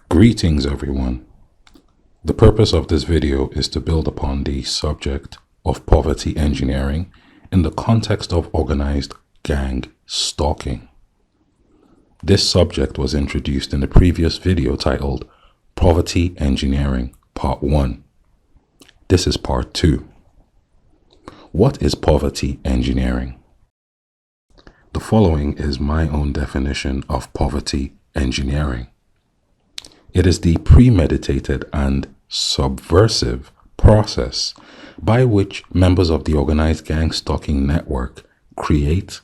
Greetings everyone. The purpose of this video is to build upon the subject of poverty engineering in the context of organized gang stalking. This subject was introduced in the previous video titled Poverty Engineering Part 1. This is Part 2. What is poverty engineering? The following is my own definition of poverty engineering. It is the premeditated and subversive process by which members of the organized gang stalking network create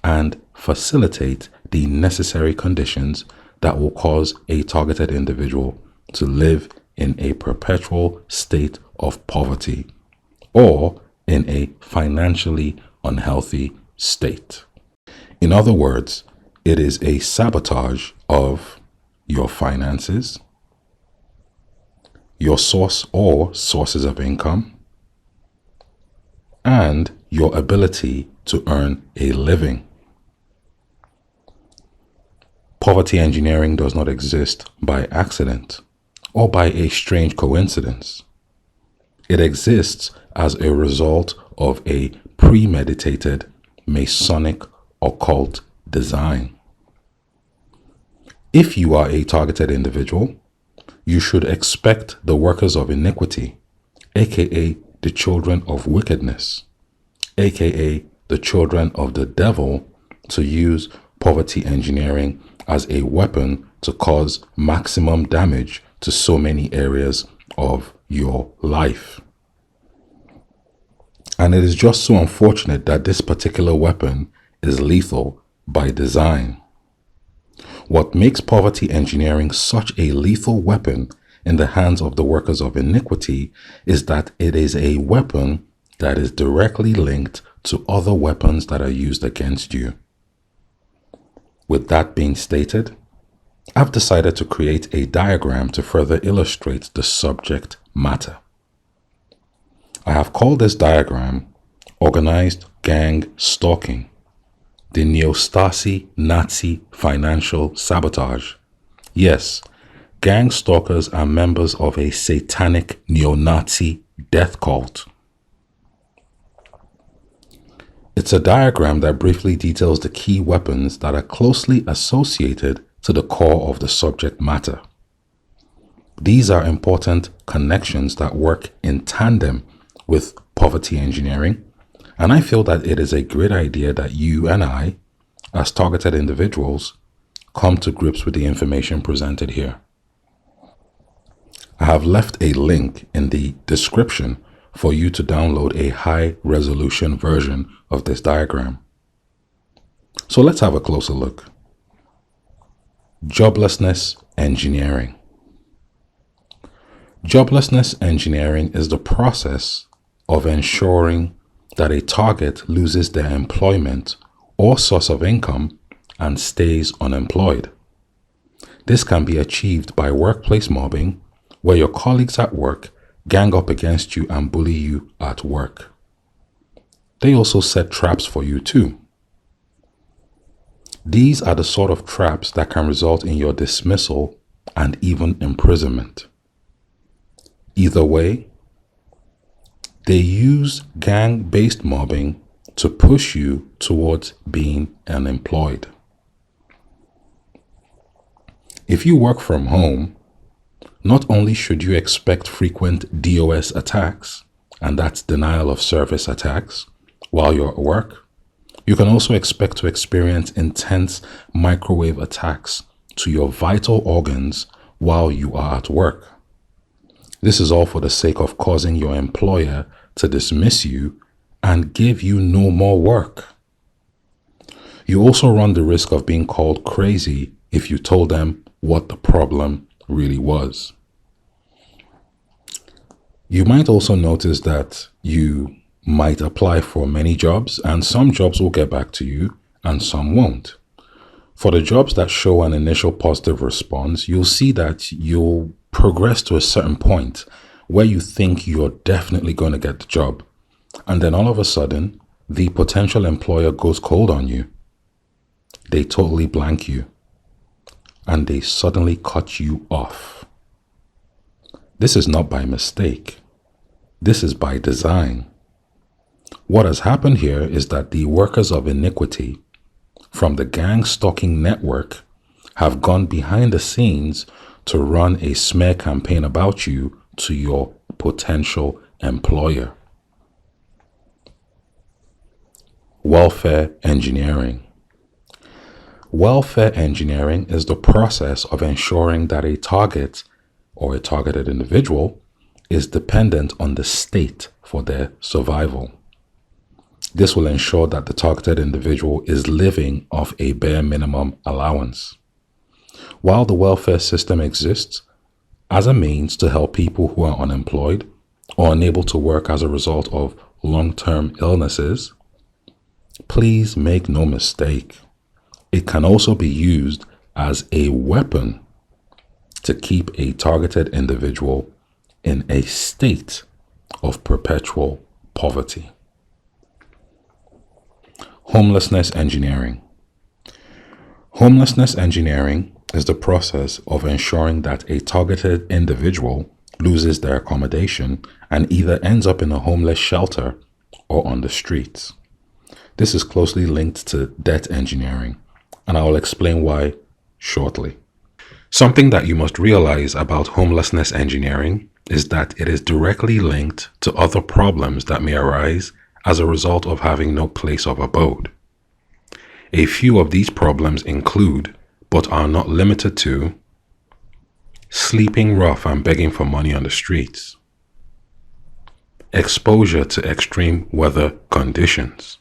and facilitate the necessary conditions that will cause a targeted individual to live in a perpetual state of poverty or in a financially unhealthy state. In other words, it is a sabotage of your finances, your source or sources of income, and your ability to earn a living. Poverty engineering does not exist by accident or by a strange coincidence. It exists as a result of a premeditated Masonic occult design. If you are a targeted individual, you should expect the workers of iniquity, aka the children of wickedness, aka the children of the devil, to use poverty engineering as a weapon to cause maximum damage to so many areas of your life. And it is just so unfortunate that this particular weapon is lethal by design. What makes poverty engineering such a lethal weapon in the hands of the workers of iniquity is that it is a weapon that is directly linked to other weapons that are used against you. With that being stated, I've decided to create a diagram to further illustrate the subject matter. I have called this diagram Organized Gang Stalking, the Neo-Stasi Nazi Financial Sabotage. Yes, gang stalkers are members of a satanic neo-Nazi death cult. It's a diagram that briefly details the key weapons that are closely associated to the core of the subject matter. These are important connections that work in tandem with poverty engineering, and I feel that it is a great idea that you and I, as targeted individuals, come to grips with the information presented here. I have left a link in the description for you to download a high-resolution version of this diagram. So let's have a closer look. Joblessness engineering. Joblessness engineering is the process of ensuring that a target loses their employment or source of income and stays unemployed. This can be achieved by workplace mobbing, where your colleagues at work gang up against you and bully you at work. They also set traps for you too. These are the sort of traps that can result in your dismissal and even imprisonment. Either way, they use gang-based mobbing to push you towards being unemployed. If you work from home, not only should you expect frequent DOS attacks, and that's denial of service attacks, while you're at work, you can also expect to experience intense microwave attacks to your vital organs while you are at work. This is all for the sake of causing your employer to dismiss you and give you no more work. You also run the risk of being called crazy if you told them what the problem really was. You might also notice that you might apply for many jobs, and some jobs will get back to you and some won't. For the jobs that show an initial positive response, you'll see that you'll progress to a certain point where you think you're definitely going to get the job. And then all of a sudden, the potential employer goes cold on you. They totally blank you. and they suddenly cut you off. This is not by mistake. This is by design. What has happened here is that the workers of iniquity from the gang stalking network have gone behind the scenes to run a smear campaign about you to your potential employer. Welfare engineering. Welfare engineering is the process of ensuring that a target or a targeted individual is dependent on the state for their survival. This will ensure that the targeted individual is living off a bare minimum allowance. While the welfare system exists as a means to help people who are unemployed or unable to work as a result of long-term illnesses, please make no mistake, it can also be used as a weapon to keep a targeted individual in a state of perpetual poverty. Homelessness engineering. Homelessness engineering is the process of ensuring that a targeted individual loses their accommodation and either ends up in a homeless shelter or on the streets. This is closely linked to debt engineering, and I will explain why shortly. Something that you must realize about homelessness engineering is that it is directly linked to other problems that may arise as a result of having no place of abode. A few of these problems include, but are not limited to, sleeping rough and begging for money on the streets, exposure to extreme weather conditions,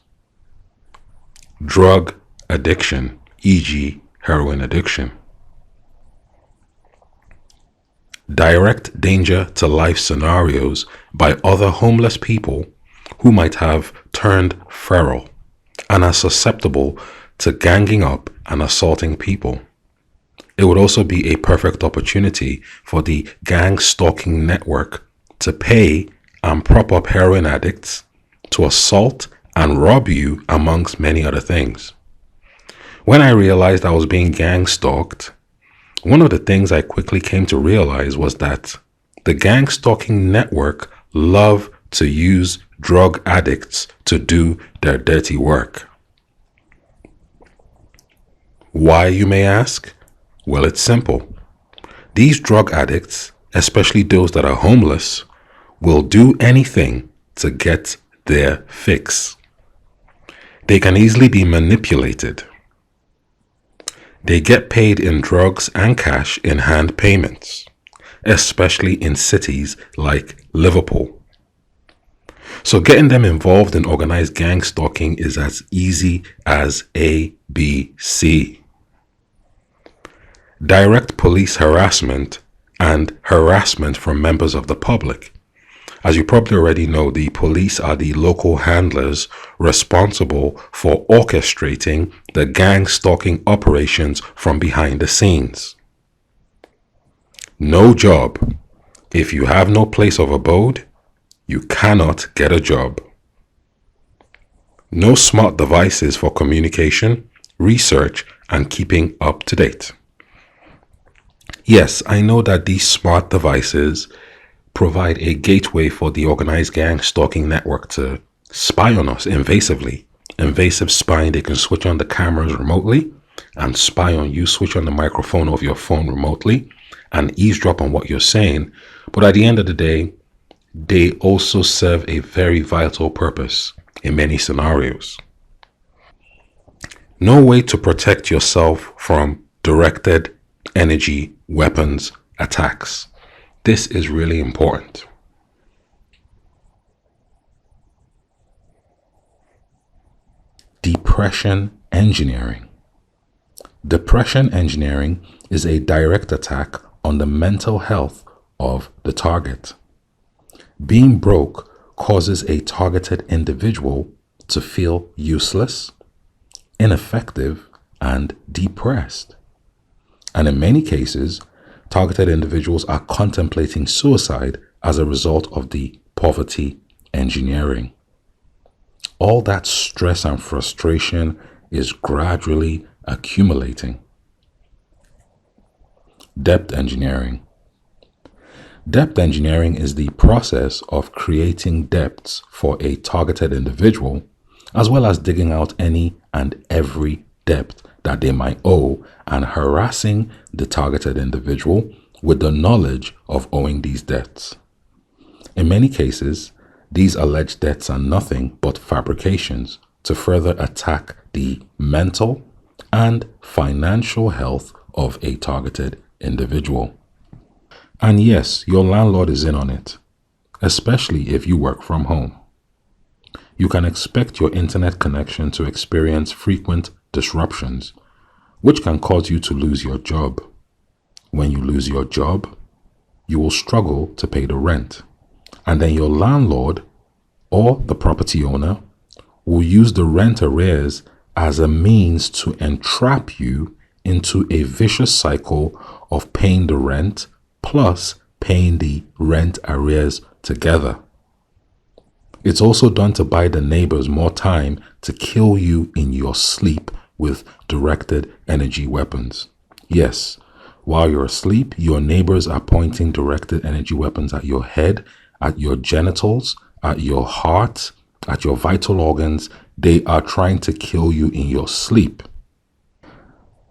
drug addiction, e.g., heroin addiction, direct danger to life scenarios by other homeless people who might have turned feral and are susceptible to ganging up and assaulting people. It would also be a perfect opportunity for the gang stalking network to pay and prop up heroin addicts, to assault and rob you, amongst many other things. When I realized I was being gang stalked, one of the things I quickly came to realize was that the gang stalking network love to use drug addicts to do their dirty work. Why, you may ask? Well, it's simple. These drug addicts, especially those that are homeless, will do anything to get their fix. They can easily be manipulated. They get paid in drugs and cash in hand payments, especially in cities like Liverpool. So getting them involved in organized gang stalking is as easy as ABC. Direct police harassment and harassment from members of the public. As you probably already know, the police are the local handlers responsible for orchestrating the gang stalking operations from behind the scenes. No job. If you have no place of abode, you cannot get a job. No smart devices for communication, research, and keeping up to date. Yes, I know that these smart devices provide a gateway for the organized gang stalking network to spy on us invasively. Invasive spying, they can switch on the cameras remotely and spy on you, switch on the microphone of your phone remotely and eavesdrop on what you're saying. But at the end of the day, they also serve a very vital purpose in many scenarios. No way to protect yourself from directed energy weapons attacks. This is really important. Depression engineering. Depression engineering is a direct attack on the mental health of the target. Being broke causes a targeted individual to feel useless, ineffective, and depressed. And in many cases, targeted individuals are contemplating suicide as a result of the poverty engineering. All that stress and frustration is gradually accumulating. Debt engineering. Debt engineering is the process of creating debts for a targeted individual, as well as digging out any and every debt that they might owe and harassing the targeted individual with the knowledge of owing these debts. In many cases, these alleged debts are nothing but fabrications to further attack the mental and financial health of a targeted individual. And yes, your landlord is in on it, especially if you work from home. You can expect your internet connection to experience frequent disruptions, which can cause you to lose your job. When you lose your job, you will struggle to pay the rent, and then your landlord or the property owner will use the rent arrears as a means to entrap you into a vicious cycle of paying the rent plus paying the rent arrears together. It's also done to buy the neighbors more time to kill you in your sleep with directed energy weapons. Yes, while you're asleep, your neighbors are pointing directed energy weapons at your head, at your genitals, at your heart, at your vital organs. They are trying to kill you in your sleep.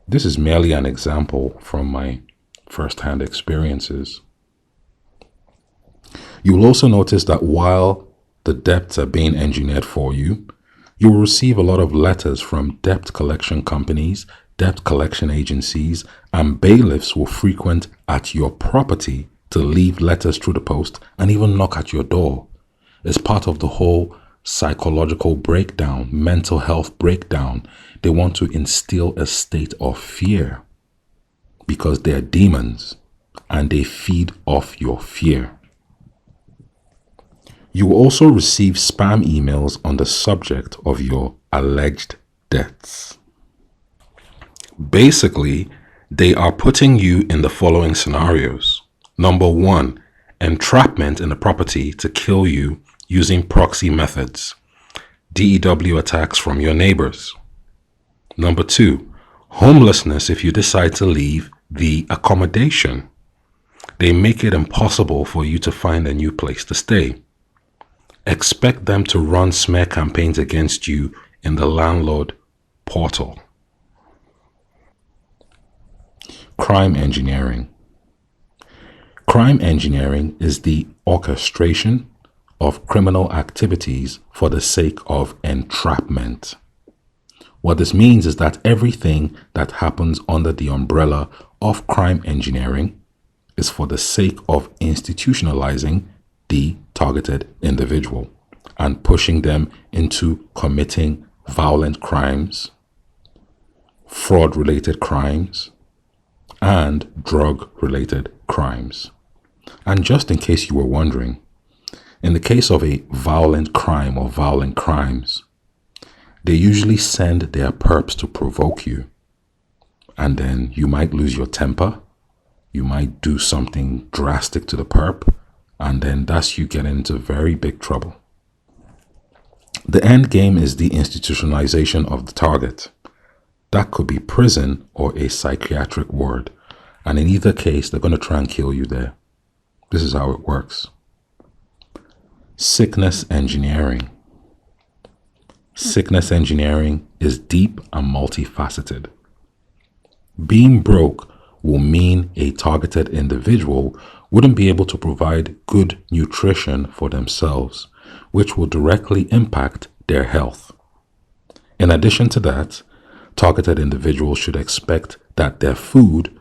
This is merely an example from my first-hand experiences. You will also notice that while the debts are being engineered for you, you will receive a lot of letters from debt collection companies, debt collection agencies, and bailiffs will frequent at your property to leave letters through the post and even knock at your door. It's part of the whole psychological breakdown, mental health breakdown. They want to instill a state of fear because they're demons and they feed off your fear. You will also receive spam emails on the subject of your alleged debts. Basically, they are putting you in the following scenarios. Number one, entrapment in the property to kill you using proxy methods, DEW attacks from your neighbors. Number two, homelessness if you decide to leave the accommodation. They make it impossible for you to find a new place to stay. Expect them to run smear campaigns against you in the landlord portal. Crime engineering. Crime engineering is the orchestration of criminal activities for the sake of entrapment. What this means is that everything that happens under the umbrella of crime engineering is for the sake of institutionalizing the targeted individual and pushing them into committing violent crimes, fraud-related crimes, and drug-related crimes. And just in case you were wondering, in the case of a violent crime or violent crimes, they usually send their perps to provoke you. And then you might lose your temper. You might do something drastic to the perp. And then that's you get into very big trouble. The end game is the institutionalization of the target. That could be prison or a psychiatric ward. And in either case, they're going to try and kill you there. This is how it works. Sickness engineering. Sickness engineering is deep and multifaceted. Being broke will mean a targeted individual wouldn't be able to provide good nutrition for themselves, which will directly impact their health. In addition to that, targeted individuals should expect that their food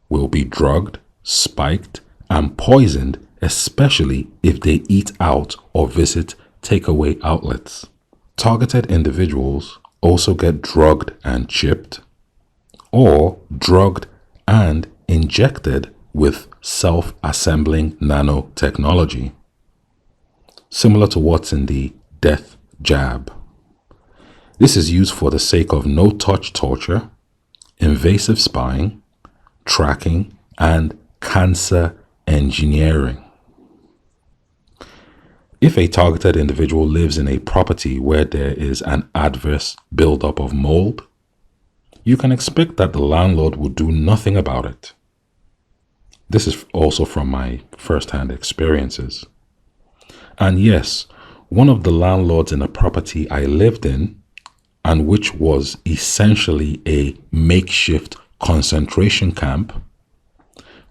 will be drugged, spiked, and poisoned, especially if they eat out or visit takeaway outlets. Targeted individuals also get drugged and chipped, or drugged and injected with self-assembling nanotechnology, similar to what's in the death jab. This is used for the sake of no-touch torture, invasive spying, tracking, and cancer engineering. If a targeted individual lives in a property where there is an adverse buildup of mold, you can expect that the landlord will do nothing about it. This is also from my first-hand experiences. And yes, one of the landlords in a property I lived in, and which was essentially a makeshift concentration camp,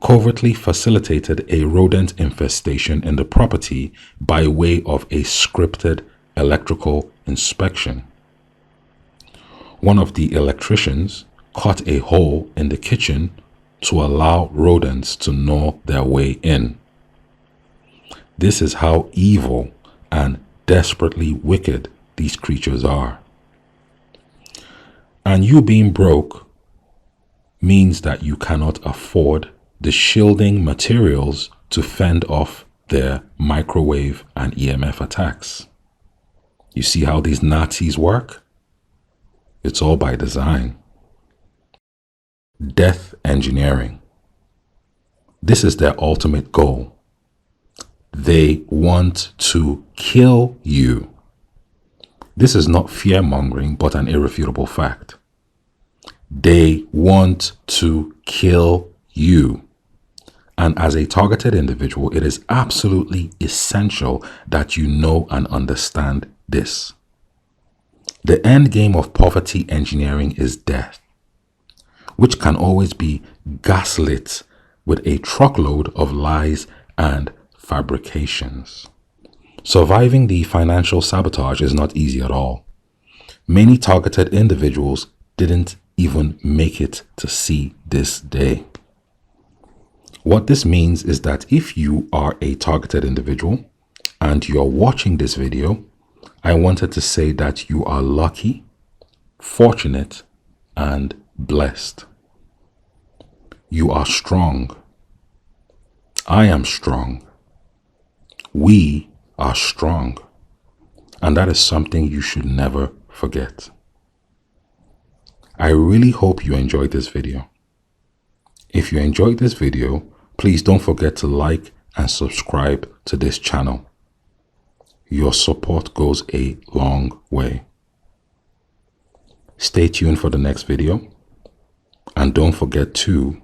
covertly facilitated a rodent infestation in the property by way of a scripted electrical inspection. One of the electricians cut a hole in the kitchen to allow rodents to gnaw their way in. This is how evil and desperately wicked these creatures are. And you being broke means that you cannot afford the shielding materials to fend off their microwave and EMF attacks. You see how these Nazis work? It's all by design. Death engineering. This is their ultimate goal. They want to kill you. This is not fear-mongering, but an irrefutable fact. They want to kill you. And as a targeted individual, it is absolutely essential that you know and understand this. The end game of poverty engineering is death, which can always be gaslit with a truckload of lies and fabrications. Surviving the financial sabotage is not easy at all. Many targeted individuals didn't even make it to see this day. What this means is that if you are a targeted individual and you're watching this video, I wanted to say that you are lucky, fortunate, and blessed. You are strong. I am strong. We are strong. And that is something you should never forget. I really hope you enjoyed this video. If you enjoyed this video, please don't forget to like and subscribe to this channel. Your support goes a long way. Stay tuned for the next video, and don't forget to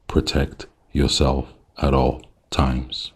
protect yourself at all times.